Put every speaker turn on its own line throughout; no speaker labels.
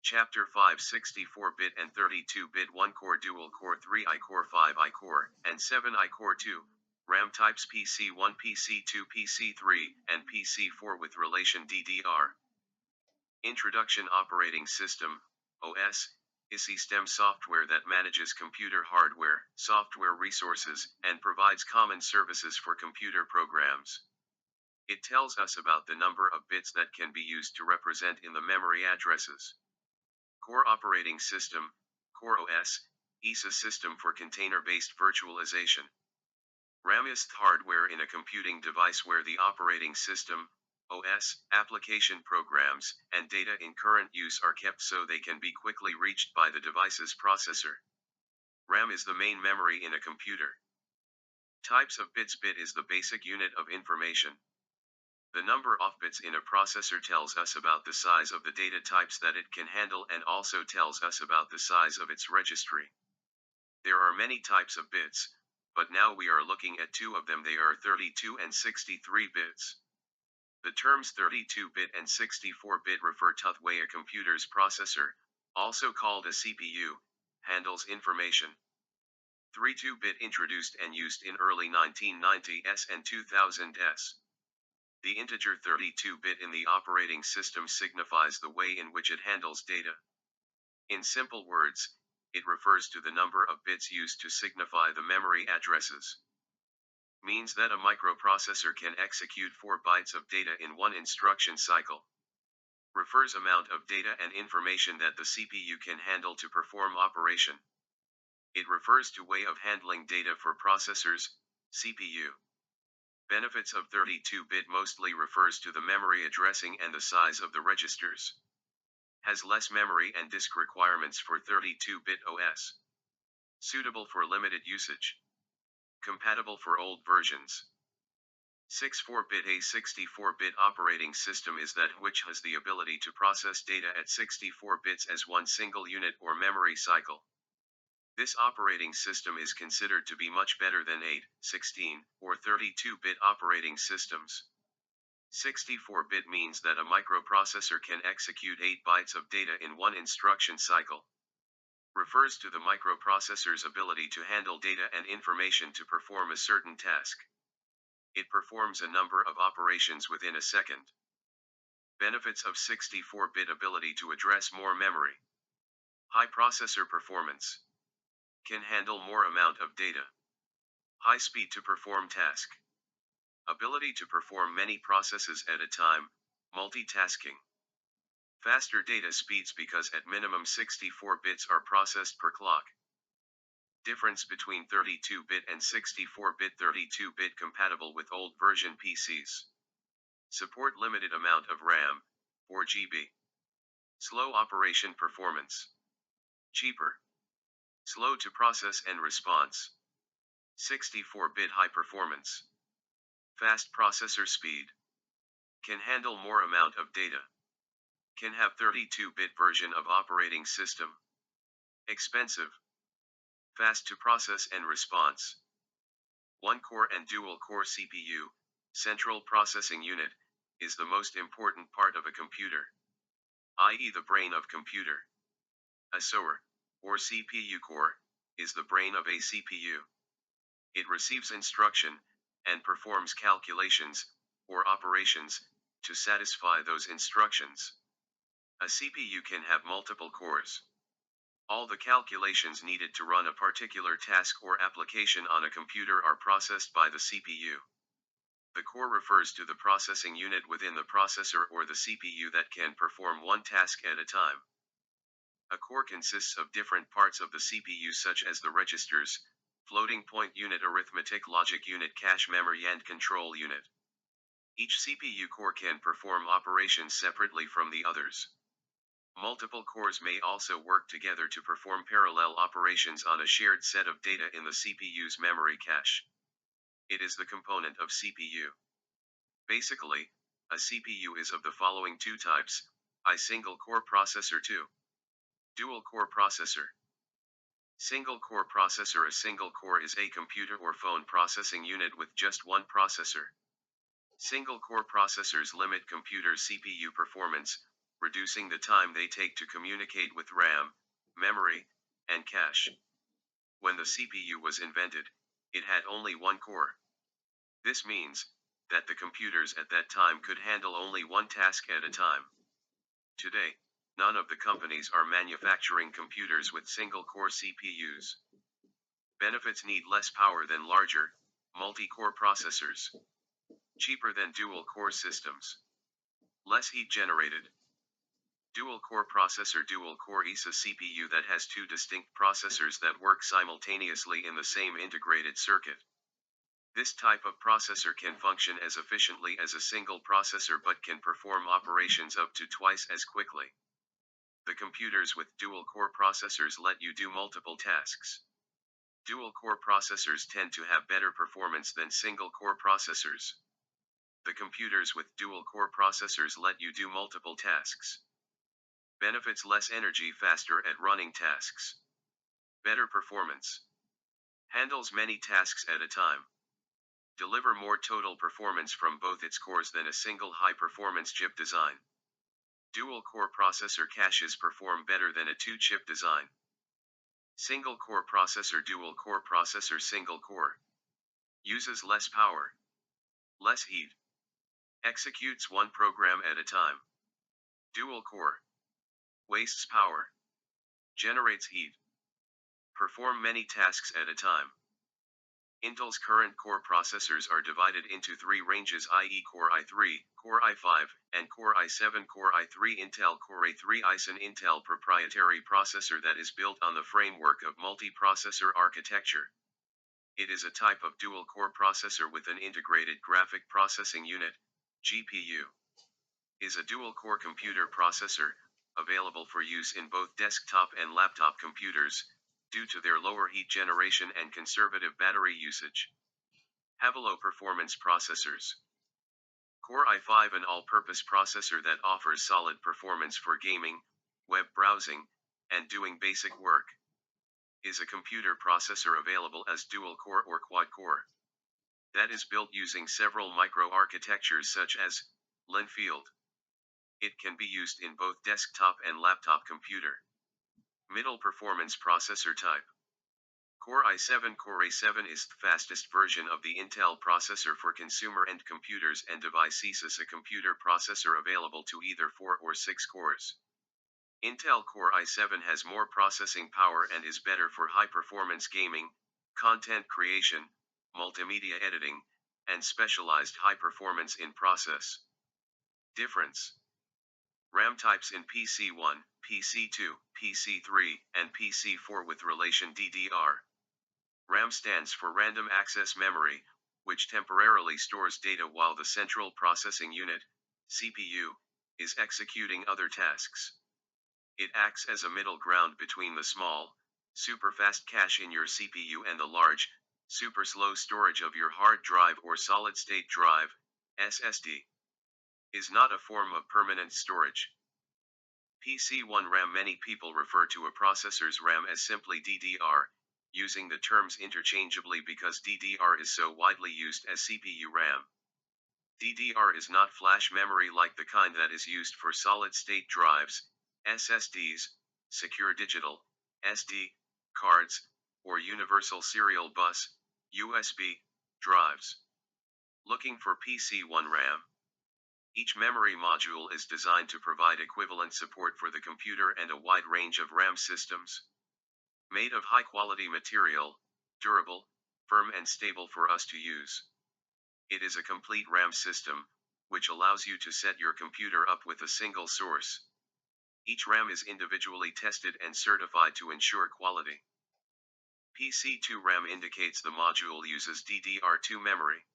Chapter 5 64-bit and 32-bit 1-core dual-core 3i core 5i core, and 7i core 2, RAM types PC1 PC2 PC3, and PC4 with relation DDR. Introduction. Operating System, OS, is system software that manages computer hardware, software resources, and provides common services for computer programs. It tells us about the number of bits that can be used to represent in the memory addresses. Core Operating System, Core OS, is a system for container-based virtualization. RAM is hardware in a computing device where the operating system, OS, application programs, and data in current use are kept so they can be quickly reached by the device's processor. RAM is the main memory in a computer. Types of bits. Bit is the basic unit of information. The number of bits in a processor tells us about the size of the data types that it can handle and also tells us about the size of its registry. There are many types of bits, but now we are looking at two of them. They are 32 and 63 bits. The terms 32-bit and 64-bit refer to the way a computer's processor, also called a CPU, handles information. 32-bit introduced and used in early 1990s and 2000s. The integer 32-bit in the operating system signifies the way in which it handles data. In simple words, it refers to the number of bits used to signify the memory addresses. Means that a microprocessor can execute 4 bytes of data in one instruction cycle. Refers amount of data and information that the CPU can handle to perform operation. It refers to way of handling data for processors, CPU. Benefits of 32-bit mostly refers to the memory addressing and the size of the registers. Has less memory and disk requirements for 32-bit OS. Suitable for limited usage. Compatible for old versions. 64-bit. A 64-bit operating system is that which has the ability to process data at 64 bits as one single unit or memory cycle. This operating system is considered to be much better than 8, 16, or 32-bit operating systems. 64-bit means that a microprocessor can execute 8 bytes of data in one instruction cycle. Refers to the microprocessor's ability to handle data and information to perform a certain task. It performs a number of operations within a second. Benefits of 64-bit ability to address more memory. High processor performance. Can handle more amount of data. High speed to perform task. Ability to perform many processes at a time, multitasking. Faster data speeds because at minimum 64 bits are processed per clock. Difference between 32-bit and 64-bit. 32-bit compatible with old version PCs. Support limited amount of RAM, 4 GB. Slow operation performance. Cheaper. Slow to process and response. 64-bit high performance. Fast processor speed. Can handle more amount of data. Can have 32-bit version of operating system. Expensive. Fast to process and response. One-core and dual-core CPU, central processing unit, is the most important part of a computer, i.e. the brain of computer. A SOR, or CPU core, is the brain of a CPU. It receives instruction, and performs calculations, or operations, to satisfy those instructions. A CPU can have multiple cores. All the calculations needed to run a particular task or application on a computer are processed by the CPU. The core refers to the processing unit within the processor or the CPU that can perform one task at a time. A core consists of different parts of the CPU such as the registers, floating point unit, arithmetic logic unit, cache memory, and control unit. Each CPU core can perform operations separately from the others. Multiple cores may also work together to perform parallel operations on a shared set of data in the CPU's memory cache. It is the component of CPU. Basically, a CPU is of the following two types: a single-core processor, 2. Dual-core processor. Single-core processor. A single core is a computer or phone processing unit with just one processor. Single-core processors limit computer CPU performance, reducing the time they take to communicate with RAM, memory, and cache. When the CPU was invented, it had only one core. This means that the computers at that time could handle only one task at a time. Today, none of the companies are manufacturing computers with single-core CPUs. Benefits: need less power than larger, multi-core processors. Cheaper than dual-core systems. Less heat generated. Dual-core processor. Dual-core is a CPU that has two distinct processors that work simultaneously in the same integrated circuit. This type of processor can function as efficiently as a single processor but can perform operations up to twice as quickly. The computers with dual-core processors let you do multiple tasks. Dual-core processors tend to have better performance than single-core processors. The computers with dual-core processors let you do multiple tasks. Benefits: less energy, faster at running tasks. Better performance. Handles many tasks at a time. Deliver more total performance from both its cores than a single high-performance chip design. Dual-core processor caches perform better than a two-chip design. Single-core processor. Dual-core processor. Single-core uses less power, less heat, executes one program at a time. Dual-core wastes power, generates heat, perform many tasks at a time. Intel's current core processors are divided into three ranges, i.e. Core i3, Core i5, and Core i7. Core i3. Intel Core i3 is an Intel proprietary processor that is built on the framework of multi-processor architecture. It is a type of dual-core processor with an integrated graphic processing unit, GPU. Is a dual-core computer processor, available for use in both desktop and laptop computers, due to their lower heat generation and conservative battery usage. Have low performance processors. Core i5, an all-purpose processor that offers solid performance for gaming, web browsing, and doing basic work. Is a computer processor available as dual-core or quad-core. That is built using several microarchitectures such as Linfield. It can be used in both desktop and laptop computer. Middle performance processor type. Core i7. Core i7 is the fastest version of the Intel processor for consumer end computers and devices. Is a computer processor available to either 4 or 6 cores. Intel Core i7 has more processing power and is better for high-performance gaming, content creation, multimedia editing, and specialized high performance in process. Difference. RAM types in PC1, PC2, PC3, and PC4 with relation DDR. RAM stands for Random Access Memory, which temporarily stores data while the central processing unit, CPU, is executing other tasks. It acts as a middle ground between the small, super fast cache in your CPU and the large, super slow storage of your hard drive or solid-state drive, SSD. Is not a form of permanent storage. PC1 RAM. Many people refer to a processor's RAM as simply DDR, using the terms interchangeably because DDR is so widely used as CPU RAM. DDR is not flash memory like the kind that is used for solid-state drives, SSDs, secure digital, SD, cards, or universal serial bus, USB, drives. Looking for PC1 RAM. Each memory module is designed to provide equivalent support for the computer and a wide range of RAM systems. Made of high-quality material, durable, firm and stable for us to use. It is a complete RAM system, which allows you to set your computer up with a single source. Each RAM is individually tested and certified to ensure quality. PC2 RAM indicates the module uses DDR2 memory.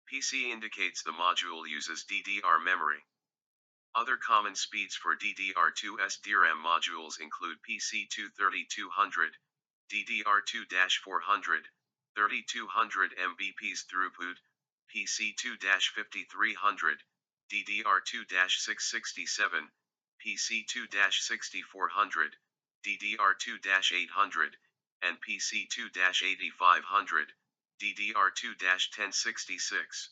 PC indicates the module uses DDR memory. Other common speeds for DDR2 SDRAM modules include PC2 3200, DDR2-400, 3200 Mbps throughput, PC2-5300, DDR2-667, PC2-6400, DDR2-800, and PC2-8500, DDR2-1066.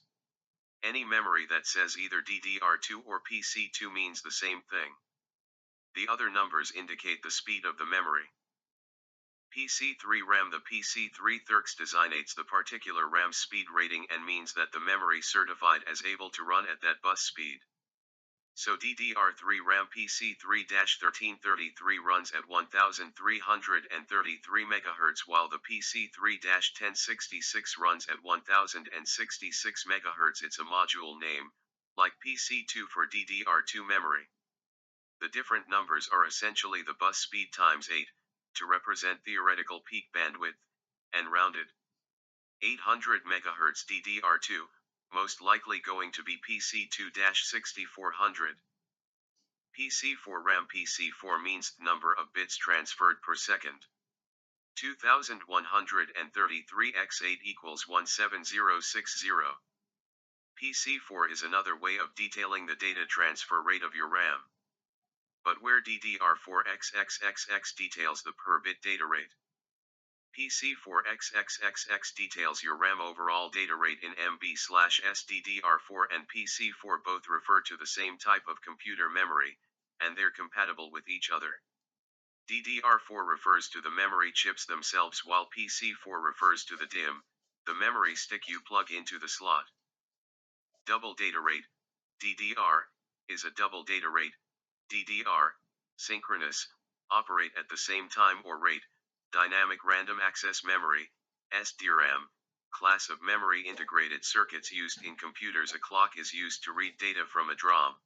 Any memory that says either DDR2 or PC2 means the same thing. The other numbers indicate the speed of the memory. PC3 RAM. The PC3 THURX designates the particular RAM speed rating and means that the memory certified as able to run at that bus speed. So DDR3 RAM PC3-1333 runs at 1333 MHz while the PC3-1066 runs at 1066 MHz. It's a module name, like PC2 for DDR2 memory. The different numbers are essentially the bus speed times 8, to represent theoretical peak bandwidth, and rounded. 800 MHz DDR2, most likely going to be PC2-6400. PC4 RAM. PC4 means number of bits transferred per second. 2133 x 8 equals 17060. PC4 is another way of detailing the data transfer rate of your RAM. But where DDR4XXXX details the per bit data rate. PC4XXXX details your RAM overall data rate in MB/S. DDR4 and PC4 both refer to the same type of computer memory, and they're compatible with each other. DDR4 refers to the memory chips themselves while PC4 refers to the DIMM, the memory stick you plug into the slot. Double data rate, DDR, is a double data rate, DDR, synchronous, operate at the same time or rate, dynamic random access memory, SDRAM, class of memory integrated circuits used in computers. A clock is used to read data from a DRAM.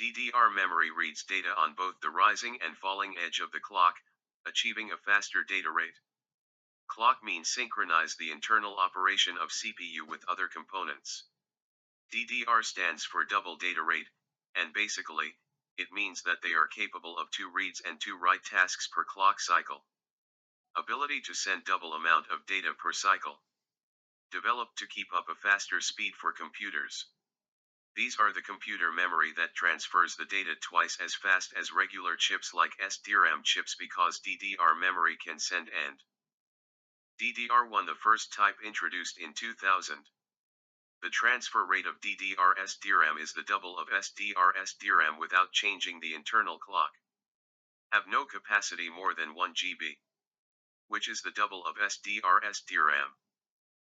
DDR memory reads data on both the rising and falling edge of the clock, achieving a faster data rate. Clock means synchronize the internal operation of CPU with other components. DDR stands for double data rate, and basically, it means that they are capable of 2 reads and 2 write tasks per clock cycle. Ability to send double amount of data per cycle. Developed to keep up a faster speed for computers. These are the computer memory that transfers the data twice as fast as regular chips like SDRAM chips because DDR memory can send and. DDR1, the first type introduced in 2000. The transfer rate of DDR SDRAM is the double of SDR SDRAM without changing the internal clock. Have no capacity more than 1 GB, which is the double of SDR SDRAM.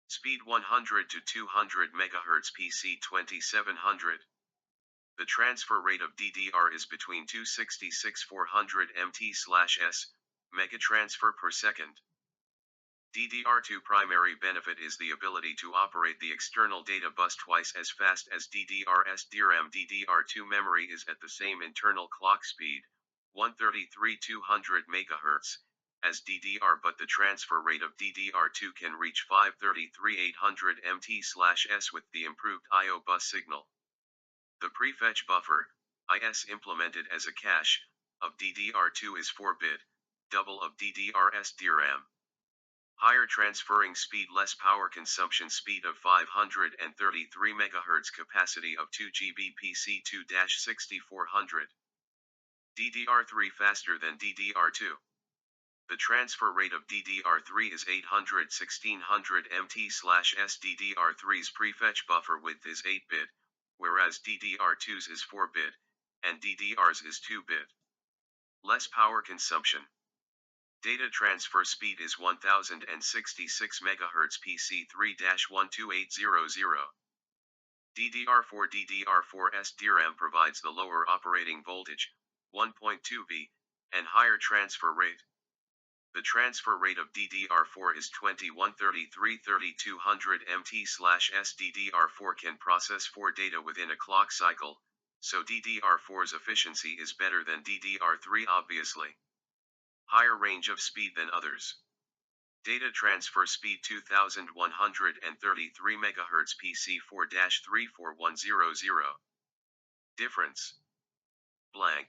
Speed 100 to 200 MHz PC 2700. The transfer rate of DDR is between 266-400 MT/s, megatransfer per second. DDR2 primary benefit is the ability to operate the external data bus twice as fast as DDR SDRAM. DDR2 memory is at the same internal clock speed, 133-200 MHz, as DDR, but the transfer rate of DDR2 can reach 533-800 MT/s with the improved I/O bus signal. The prefetch buffer, IS implemented as a cache, of DDR2 is 4-bit, double of DDR SDRAM. Higher transferring speed, less power consumption, speed of 533 MHz, capacity of 2 GB PC2-6400. DDR3 faster than DDR2. The transfer rate of DDR3 is 800-1600 MT/s. DDR3's prefetch buffer width is 8-bit, whereas DDR2's is 4-bit, and DDR's is 2-bit. Less power consumption. Data transfer speed is 1066 MHz PC3-12800. DDR4 SDRAM provides the lower operating voltage, 1.2 V, and higher transfer rate. The transfer rate of DDR4 is 2133-3200 MT/s. DDR4 can process 4 data within a clock cycle, so DDR4's efficiency is better than DDR3 obviously. Higher range of speed than others. Data transfer speed 2133 MHz PC4-34100. Difference. Blank.